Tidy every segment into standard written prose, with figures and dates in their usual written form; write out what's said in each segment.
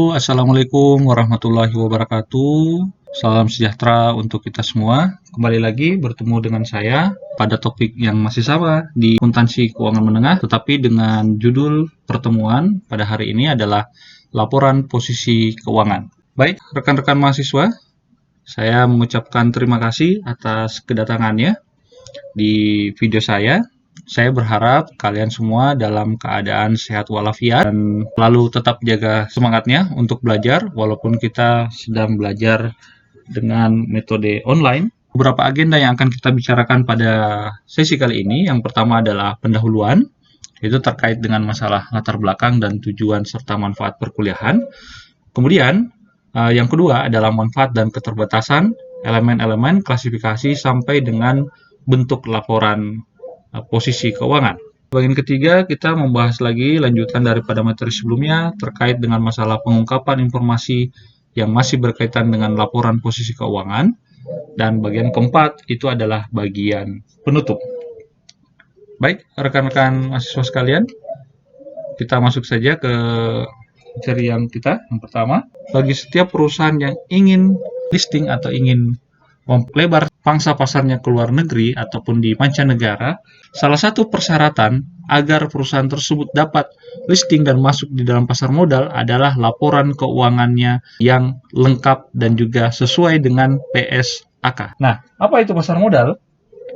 Assalamualaikum warahmatullahi wabarakatuh. Salam sejahtera untuk kita semua. Kembali lagi bertemu dengan saya pada topik yang masih sama di akuntansi keuangan menengah, tetapi dengan judul pertemuan pada hari ini adalah laporan posisi keuangan. Baik, rekan-rekan mahasiswa, saya mengucapkan terima kasih atas kedatangannya di video saya. Saya berharap kalian semua dalam keadaan sehat walafiat dan selalu tetap jaga semangatnya untuk belajar walaupun kita sedang belajar dengan metode online. Beberapa agenda yang akan kita bicarakan pada sesi kali ini. Yang pertama adalah pendahuluan, itu terkait dengan masalah latar belakang dan tujuan serta manfaat perkuliahan. Kemudian yang kedua adalah manfaat dan keterbatasan, elemen-elemen klasifikasi sampai dengan bentuk laporan posisi keuangan. Bagian ketiga, kita membahas lagi lanjutan daripada materi sebelumnya terkait dengan masalah pengungkapan informasi yang masih berkaitan dengan laporan posisi keuangan. Dan bagian keempat, itu adalah bagian penutup. Baik, rekan-rekan mahasiswa sekalian, kita masuk saja ke materi yang kita. Yang pertama, bagi setiap perusahaan yang ingin listing atau ingin melebar pangsa pasarnya ke luar negeri ataupun di mancanegara, salah satu persyaratan agar perusahaan tersebut dapat listing dan masuk di dalam pasar modal adalah laporan keuangannya yang lengkap dan juga sesuai dengan PSAK. Nah, apa itu pasar modal?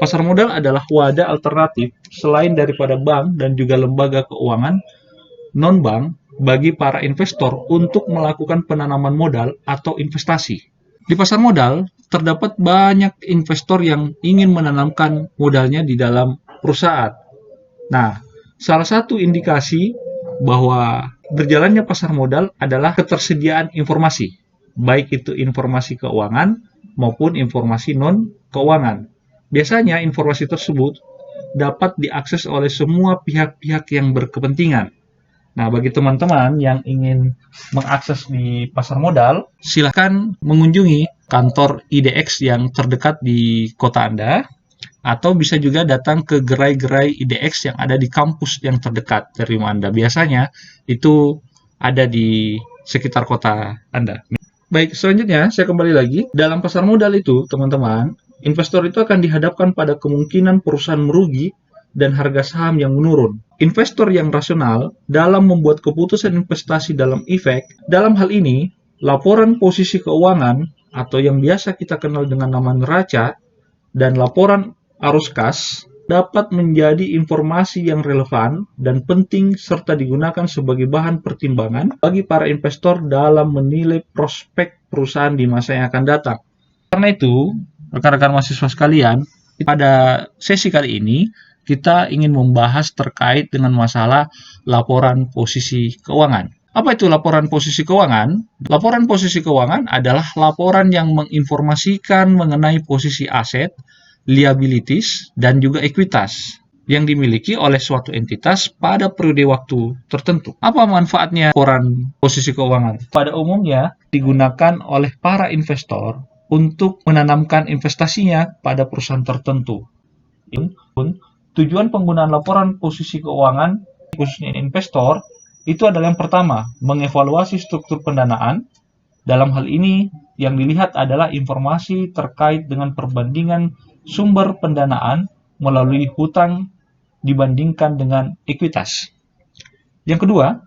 Pasar modal adalah wadah alternatif selain daripada bank dan juga lembaga keuangan non-bank bagi para investor untuk melakukan penanaman modal atau investasi. Di pasar modal, terdapat banyak investor yang ingin menanamkan modalnya di dalam perusahaan. Nah, salah satu indikasi bahwa berjalannya pasar modal adalah ketersediaan informasi, baik itu informasi keuangan maupun informasi non-keuangan. Biasanya informasi tersebut dapat diakses oleh semua pihak-pihak yang berkepentingan. Nah, bagi teman-teman yang ingin mengakses di pasar modal, silakan mengunjungi kantor IDX yang terdekat di kota Anda, atau bisa juga datang ke gerai-gerai IDX yang ada di kampus yang terdekat dari rumah Anda. Biasanya itu ada di sekitar kota Anda. Baik, selanjutnya saya kembali lagi. Dalam pasar modal itu, teman-teman, investor itu akan dihadapkan pada kemungkinan perusahaan merugi dan harga saham yang menurun. Investor yang rasional dalam membuat keputusan investasi dalam dalam hal ini, laporan posisi keuangan atau yang biasa kita kenal dengan nama neraca dan laporan arus kas dapat menjadi informasi yang relevan dan penting serta digunakan sebagai bahan pertimbangan bagi para investor dalam menilai prospek perusahaan di masa yang akan datang. Karena itu, rekan-rekan mahasiswa sekalian, pada sesi kali ini kita ingin membahas terkait dengan masalah laporan posisi keuangan. Apa itu laporan posisi keuangan? Laporan posisi keuangan adalah laporan yang menginformasikan mengenai posisi aset, liabilities, dan juga ekuitas yang dimiliki oleh suatu entitas pada periode waktu tertentu. Apa manfaatnya laporan posisi keuangan? Pada umumnya digunakan oleh para investor untuk menanamkan investasinya pada perusahaan tertentu. Tujuan penggunaan laporan posisi keuangan, khususnya investor, itu adalah yang pertama, mengevaluasi struktur pendanaan. Dalam hal ini, yang dilihat adalah informasi terkait dengan perbandingan sumber pendanaan melalui hutang dibandingkan dengan ekuitas. Yang kedua,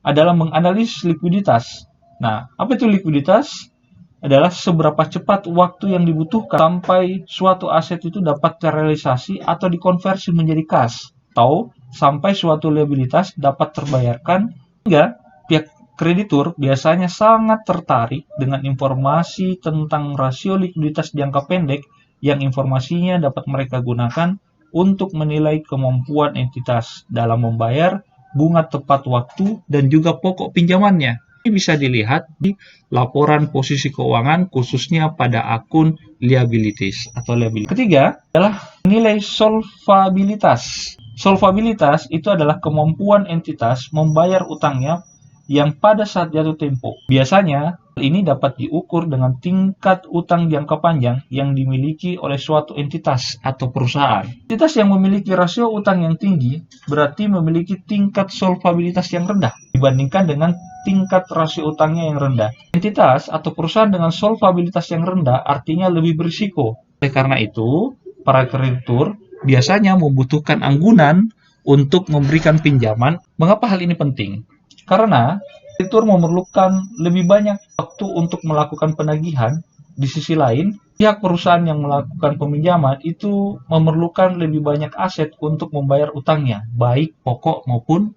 adalah menganalisis likuiditas. Nah, apa itu likuiditas? Adalah seberapa cepat waktu yang dibutuhkan sampai suatu aset itu dapat terrealisasi atau dikonversi menjadi kas, atau sampai suatu liabilitas dapat terbayarkan, hingga pihak kreditur biasanya sangat tertarik dengan informasi tentang rasio likuiditas jangka pendek yang informasinya dapat mereka gunakan untuk menilai kemampuan entitas dalam membayar bunga tepat waktu dan juga pokok pinjamannya. Ini bisa dilihat di laporan posisi keuangan khususnya pada akun liabilities atau liability. Ketiga adalah nilai solvabilitas. Solvabilitas itu adalah kemampuan entitas membayar utangnya yang pada saat jatuh tempo. Biasanya, hal ini dapat diukur dengan tingkat utang jangka panjang yang dimiliki oleh suatu entitas atau perusahaan. Entitas yang memiliki rasio utang yang tinggi berarti memiliki tingkat solvabilitas yang rendah dibandingkan dengan tingkat rasio utangnya yang rendah. Entitas atau perusahaan dengan solvabilitas yang rendah artinya lebih berisiko. Oleh karena itu, para kreditur biasanya membutuhkan anggunan untuk memberikan pinjaman. Mengapa hal ini penting? Karena kreditur memerlukan lebih banyak waktu untuk melakukan penagihan. Di sisi lain, pihak perusahaan yang melakukan peminjaman itu memerlukan lebih banyak aset untuk membayar utangnya, baik pokok maupun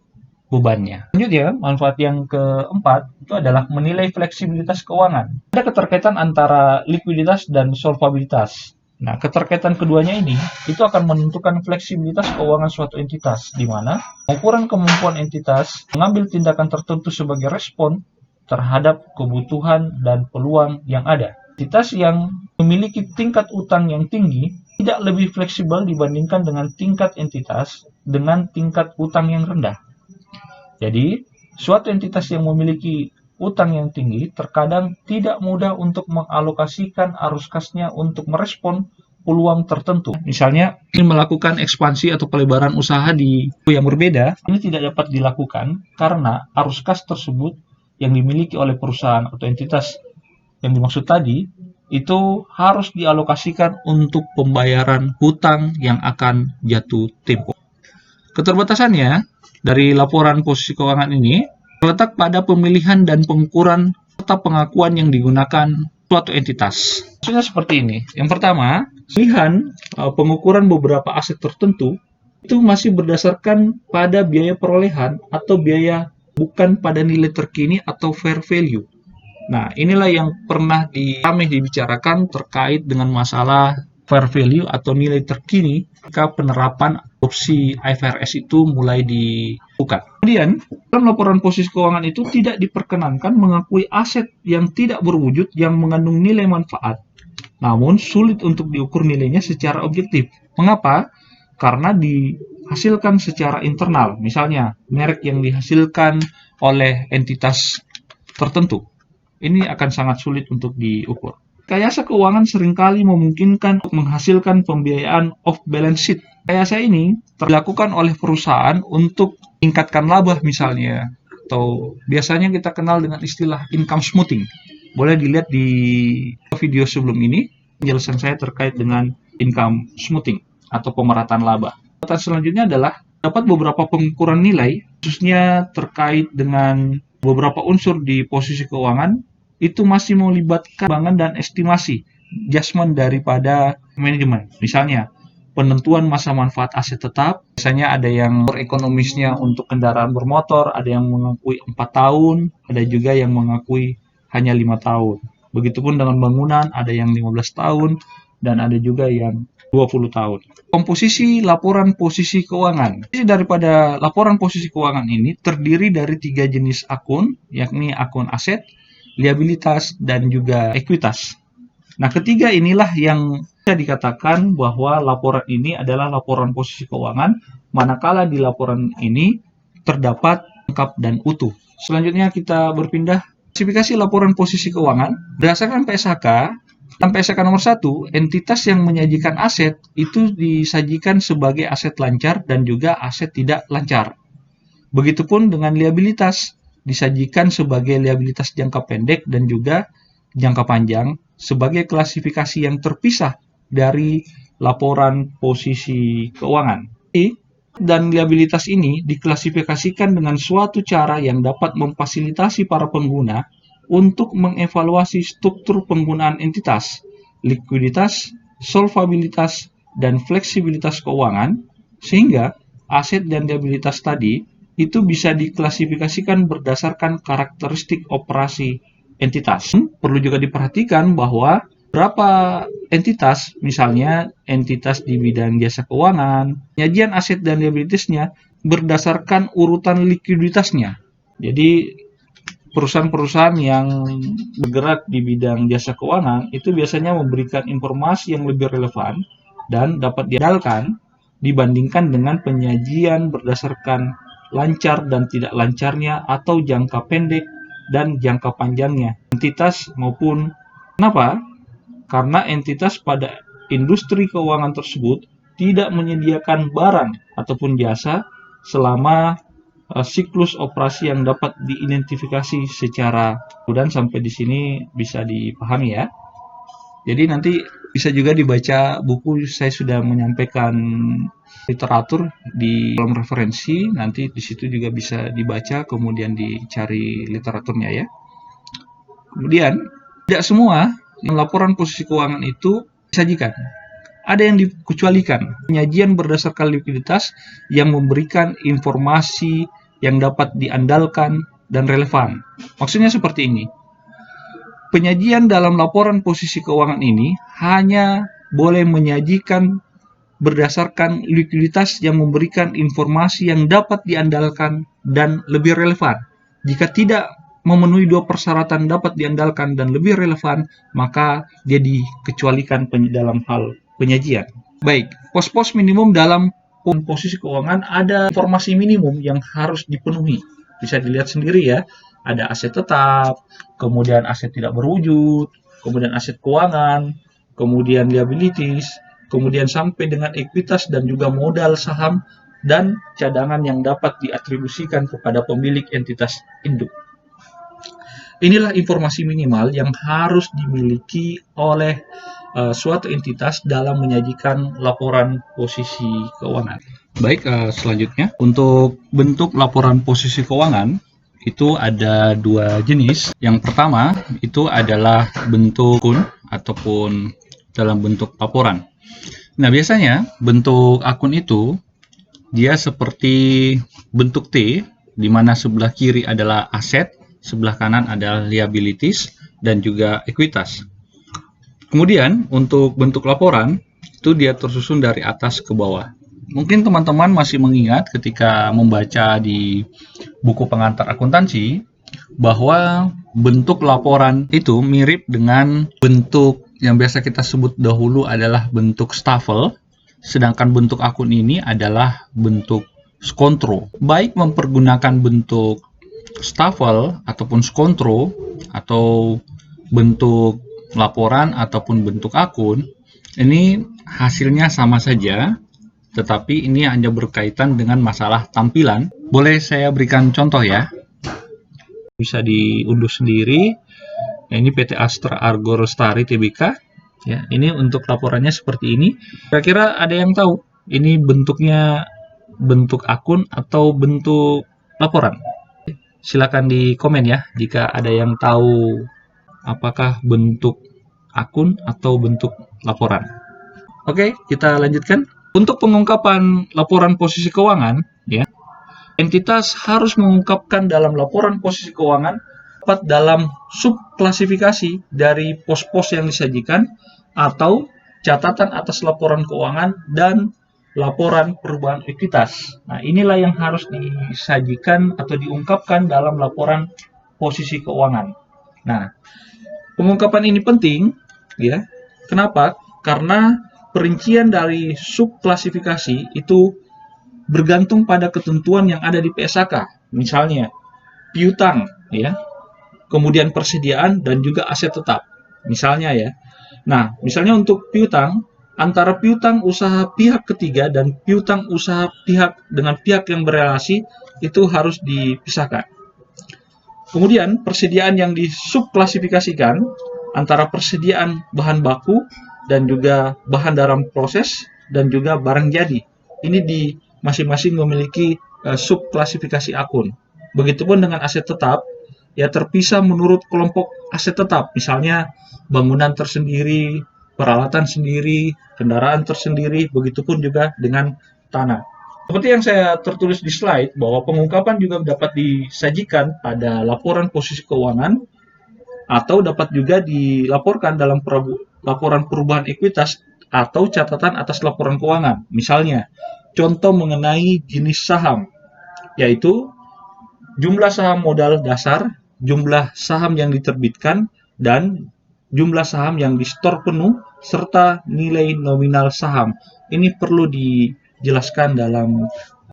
bebannya. Selanjutnya, manfaat yang keempat itu adalah menilai fleksibilitas keuangan. Ada keterkaitan antara likuiditas dan solvabilitas. Nah, keterkaitan keduanya ini itu akan menentukan fleksibilitas keuangan suatu entitas, di mana pengukuran kemampuan entitas mengambil tindakan tertentu sebagai respon terhadap kebutuhan dan peluang yang ada. Entitas yang memiliki tingkat utang yang tinggi tidak lebih fleksibel dibandingkan dengan tingkat entitas dengan tingkat utang yang rendah. Jadi, suatu entitas yang memiliki utang yang tinggi terkadang tidak mudah untuk mengalokasikan arus kasnya untuk merespon peluang tertentu. Misalnya, ingin melakukan ekspansi atau pelebaran usaha di yang berbeda, ini tidak dapat dilakukan karena arus kas tersebut yang dimiliki oleh perusahaan atau entitas yang dimaksud tadi itu harus dialokasikan untuk pembayaran hutang yang akan jatuh tempo. Keterbatasannya dari laporan posisi keuangan ini terletak pada pemilihan dan pengukuran serta pengakuan yang digunakan suatu entitas. Maksudnya seperti ini. Yang pertama, pilihan pengukuran beberapa aset tertentu itu masih berdasarkan pada biaya perolehan atau biaya bukan pada nilai terkini atau fair value. Nah, inilah yang pernah kami dibicarakan terkait dengan masalah fair value atau nilai terkini ketika penerapan adopsi IFRS itu mulai dibuka. Kemudian, dalam laporan posisi keuangan itu tidak diperkenankan mengakui aset yang tidak berwujud yang mengandung nilai manfaat, namun sulit untuk diukur nilainya secara objektif. Mengapa? Karena dihasilkan secara internal, misalnya merek yang dihasilkan oleh entitas tertentu. Ini akan sangat sulit untuk diukur. Rekayasa keuangan seringkali memungkinkan untuk menghasilkan pembiayaan off-balance sheet. Rekayasa ini dilakukan oleh perusahaan untuk meningkatkan laba misalnya, atau biasanya kita kenal dengan istilah income smoothing. Boleh dilihat di video sebelum ini, penjelasan saya terkait dengan income smoothing atau pemerataan laba. Selanjutnya adalah dapat beberapa pengukuran nilai, khususnya terkait dengan beberapa unsur di posisi keuangan, itu masih melibatkan pertimbangan dan estimasi adjustment daripada manajemen. Misalnya, penentuan masa manfaat aset tetap, biasanya ada yang ekonomisnya untuk kendaraan bermotor, ada yang mengakui 4 tahun, ada juga yang mengakui hanya 5 tahun. Begitupun dengan bangunan, ada yang 15 tahun, dan ada juga yang 20 tahun. Komposisi laporan posisi keuangan. Isi daripada laporan posisi keuangan ini terdiri dari 3 jenis akun, yakni akun aset, liabilitas, dan juga ekuitas. Nah, ketiga inilah yang bisa dikatakan bahwa laporan ini adalah laporan posisi keuangan, manakala di laporan ini terdapat lengkap dan utuh. Selanjutnya kita berpindah klasifikasi laporan posisi keuangan. Berdasarkan PSHK, dalam PSHK nomor 1, entitas yang menyajikan aset itu disajikan sebagai aset lancar dan juga aset tidak lancar. Begitupun dengan liabilitas, disajikan sebagai liabilitas jangka pendek dan juga jangka panjang sebagai klasifikasi yang terpisah dari laporan posisi keuangan. Dan liabilitas ini diklasifikasikan dengan suatu cara yang dapat memfasilitasi para pengguna untuk mengevaluasi struktur penggunaan entitas, likuiditas, solvabilitas, dan fleksibilitas keuangan, sehingga aset dan liabilitas tadi itu bisa diklasifikasikan berdasarkan karakteristik operasi entitas. Perlu juga diperhatikan bahwa beberapa entitas, misalnya entitas di bidang jasa keuangan, penyajian aset dan liabilitasnya berdasarkan urutan likuiditasnya. Jadi, perusahaan-perusahaan yang bergerak di bidang jasa keuangan itu biasanya memberikan informasi yang lebih relevan dan dapat diandalkan dibandingkan dengan penyajian berdasarkan lancar dan tidak lancarnya, atau jangka pendek dan jangka panjangnya entitas maupun. Kenapa? Karena entitas pada industri keuangan tersebut tidak menyediakan barang ataupun jasa selama siklus operasi yang dapat diidentifikasi secara mudah. Sampai di sini bisa dipahami ya. Jadi nanti bisa juga dibaca buku, saya sudah menyampaikan literatur di kolom referensi, nanti di situ juga bisa dibaca, kemudian dicari literaturnya ya. Kemudian, tidak semua laporan posisi keuangan itu disajikan. Ada yang dikecualikan. Penyajian berdasarkan likuiditas yang memberikan informasi yang dapat diandalkan dan relevan. Maksudnya seperti ini. Penyajian dalam laporan posisi keuangan ini hanya boleh menyajikan berdasarkan likuiditas yang memberikan informasi yang dapat diandalkan dan lebih relevan. Jika tidak memenuhi dua persyaratan dapat diandalkan dan lebih relevan, maka dia dikecualikan dalam hal penyajian. Baik, pos-pos minimum dalam posisi keuangan, ada informasi minimum yang harus dipenuhi. Bisa dilihat sendiri ya, ada aset tetap, kemudian aset tidak berwujud, kemudian aset keuangan, kemudian liabilities, kemudian sampai dengan ekuitas dan juga modal saham dan cadangan yang dapat diatribusikan kepada pemilik entitas induk. Inilah informasi minimal yang harus dimiliki oleh suatu entitas dalam menyajikan laporan posisi keuangan. Baik, selanjutnya untuk bentuk laporan posisi keuangan itu ada dua jenis. Yang pertama itu adalah bentuk akun ataupun dalam bentuk laporan. Nah, biasanya bentuk akun itu dia seperti bentuk T, di mana sebelah kiri adalah aset, sebelah kanan adalah liabilities dan juga ekuitas. Kemudian untuk bentuk laporan itu dia tersusun dari atas ke bawah. Mungkin teman-teman masih mengingat ketika membaca di buku pengantar akuntansi bahwa bentuk laporan itu mirip dengan bentuk yang biasa kita sebut dahulu adalah bentuk stafel, sedangkan bentuk akun ini adalah bentuk skontro. Baik mempergunakan bentuk stafel ataupun skontro atau bentuk laporan ataupun bentuk akun, ini hasilnya sama saja, tetapi ini hanya berkaitan dengan masalah tampilan. Boleh saya berikan contoh ya? Bisa diunduh sendiri. Nah, ini PT Astra Argo Lestari Tbk. Ya, ini untuk laporannya seperti ini. Kira-kira ada yang tahu ini bentuknya bentuk akun atau bentuk laporan? Silakan di komen ya jika ada yang tahu apakah bentuk akun atau bentuk laporan. Oke, kita lanjutkan. Untuk pengungkapan laporan posisi keuangan, ya, entitas harus mengungkapkan dalam laporan posisi keuangan dapat dalam subklasifikasi dari pos-pos yang disajikan atau catatan atas laporan keuangan dan laporan perubahan ekuitas. Nah, inilah yang harus disajikan atau diungkapkan dalam laporan posisi keuangan. Nah, pengungkapan ini penting, ya. Kenapa? Karena perincian dari subklasifikasi itu bergantung pada ketentuan yang ada di PSAK. Misalnya, piutang, ya. Kemudian persediaan dan juga aset tetap. Misalnya ya. Nah, misalnya untuk piutang, antara piutang usaha pihak ketiga dan piutang usaha pihak dengan pihak yang berelasi itu harus dipisahkan. Kemudian persediaan yang disubklasifikasikan antara persediaan bahan baku dan juga bahan dalam proses dan juga barang jadi. Ini di masing-masing memiliki subklasifikasi akun. Begitupun dengan aset tetap, ya terpisah menurut kelompok aset tetap. Misalnya bangunan tersendiri, peralatan sendiri, kendaraan tersendiri, begitupun juga dengan tanah. Seperti yang saya tertulis di slide, bahwa pengungkapan juga dapat disajikan pada laporan posisi keuangan atau dapat juga dilaporkan dalam laporan perubahan ekuitas atau catatan atas laporan keuangan. Misalnya, contoh mengenai jenis saham, yaitu jumlah saham modal dasar, jumlah saham yang diterbitkan, dan jumlah saham yang disetor penuh, serta nilai nominal saham. Ini perlu dijelaskan dalam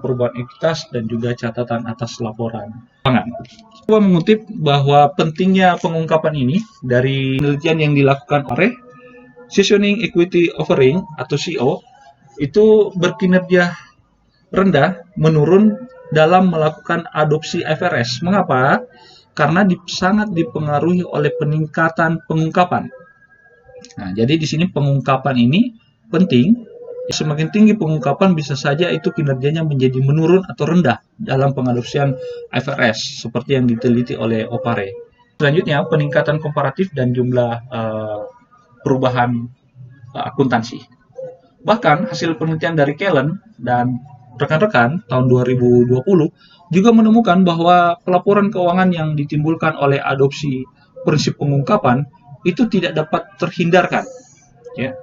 perubahan ekuitas dan juga catatan atas laporan keuangan. Coba mengutip bahwa pentingnya pengungkapan ini dari penelitian yang dilakukan oleh Seasoning Equity Offering atau CO itu berkinerja rendah menurun dalam melakukan adopsi IFRS. Mengapa? Karena sangat dipengaruhi oleh peningkatan pengungkapan. Nah, jadi di sini pengungkapan ini penting. Semakin tinggi pengungkapan bisa saja itu kinerjanya menjadi menurun atau rendah dalam pengadopsian IFRS seperti yang diteliti oleh Opare. Selanjutnya, peningkatan komparatif dan jumlah perubahan akuntansi. Bahkan hasil penelitian dari Kellen dan rekan-rekan tahun 2020 juga menemukan bahwa pelaporan keuangan yang ditimbulkan oleh adopsi prinsip pengungkapan itu tidak dapat terhindarkan, ya,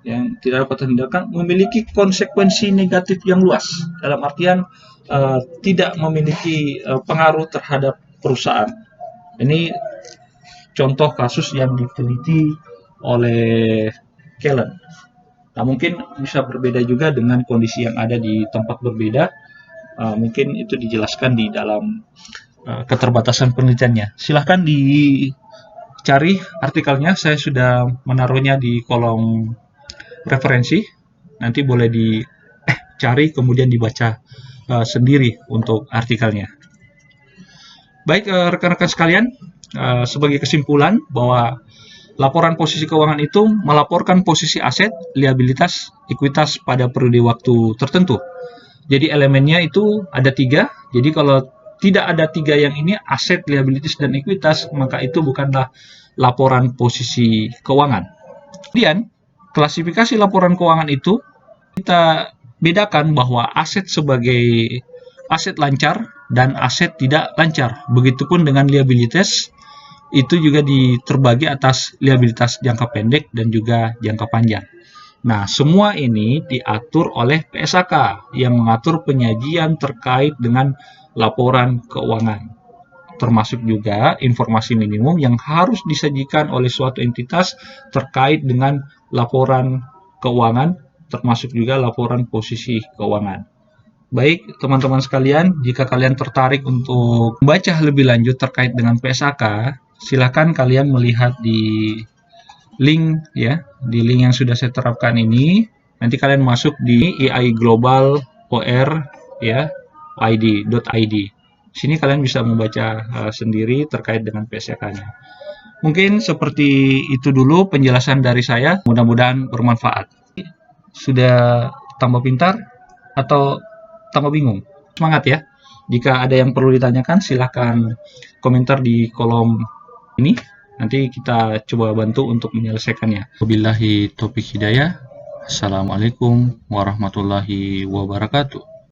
yang tidak dapat terhindarkan memiliki konsekuensi negatif yang luas dalam artian tidak memiliki pengaruh terhadap perusahaan. Ini contoh kasus yang diteliti oleh Kellen. Nah, mungkin bisa berbeda juga dengan kondisi yang ada di tempat berbeda. Mungkin itu dijelaskan di dalam keterbatasan penelitiannya. Silahkan dicari artikelnya, saya sudah menaruhnya di kolom referensi, nanti boleh dicari kemudian dibaca sendiri untuk artikelnya. Baik, rekan-rekan sekalian, sebagai kesimpulan bahwa laporan posisi keuangan itu melaporkan posisi aset, liabilitas, ekuitas pada periode waktu tertentu. Jadi elemennya itu ada 3. Jadi kalau tidak ada 3 yang ini, aset, liabilitas, dan ekuitas, maka itu bukanlah laporan posisi keuangan. Kemudian klasifikasi laporan keuangan itu kita bedakan bahwa aset sebagai aset lancar dan aset tidak lancar. Begitupun dengan liabilitas, itu juga terbagi atas liabilitas jangka pendek dan juga jangka panjang. Nah, semua ini diatur oleh PSAK yang mengatur penyajian terkait dengan laporan keuangan. Termasuk juga informasi minimum yang harus disajikan oleh suatu entitas terkait dengan laporan keuangan, termasuk juga laporan posisi keuangan. Baik, teman-teman sekalian, jika kalian tertarik untuk membaca lebih lanjut terkait dengan PSAK, silakan kalian melihat di link yang sudah saya terapkan ini. Nanti kalian masuk di EI Global OR id.id. Sini kalian bisa membaca sendiri terkait dengan PSAK-nya. Mungkin seperti itu dulu penjelasan dari saya, mudah-mudahan bermanfaat. Sudah tambah pintar atau tambah bingung? Semangat ya. Jika ada yang perlu ditanyakan, silahkan komentar di kolom ini. Nanti kita coba bantu untuk menyelesaikannya. Wabillahi taufiq hidayah. Assalamualaikum warahmatullahi wabarakatuh.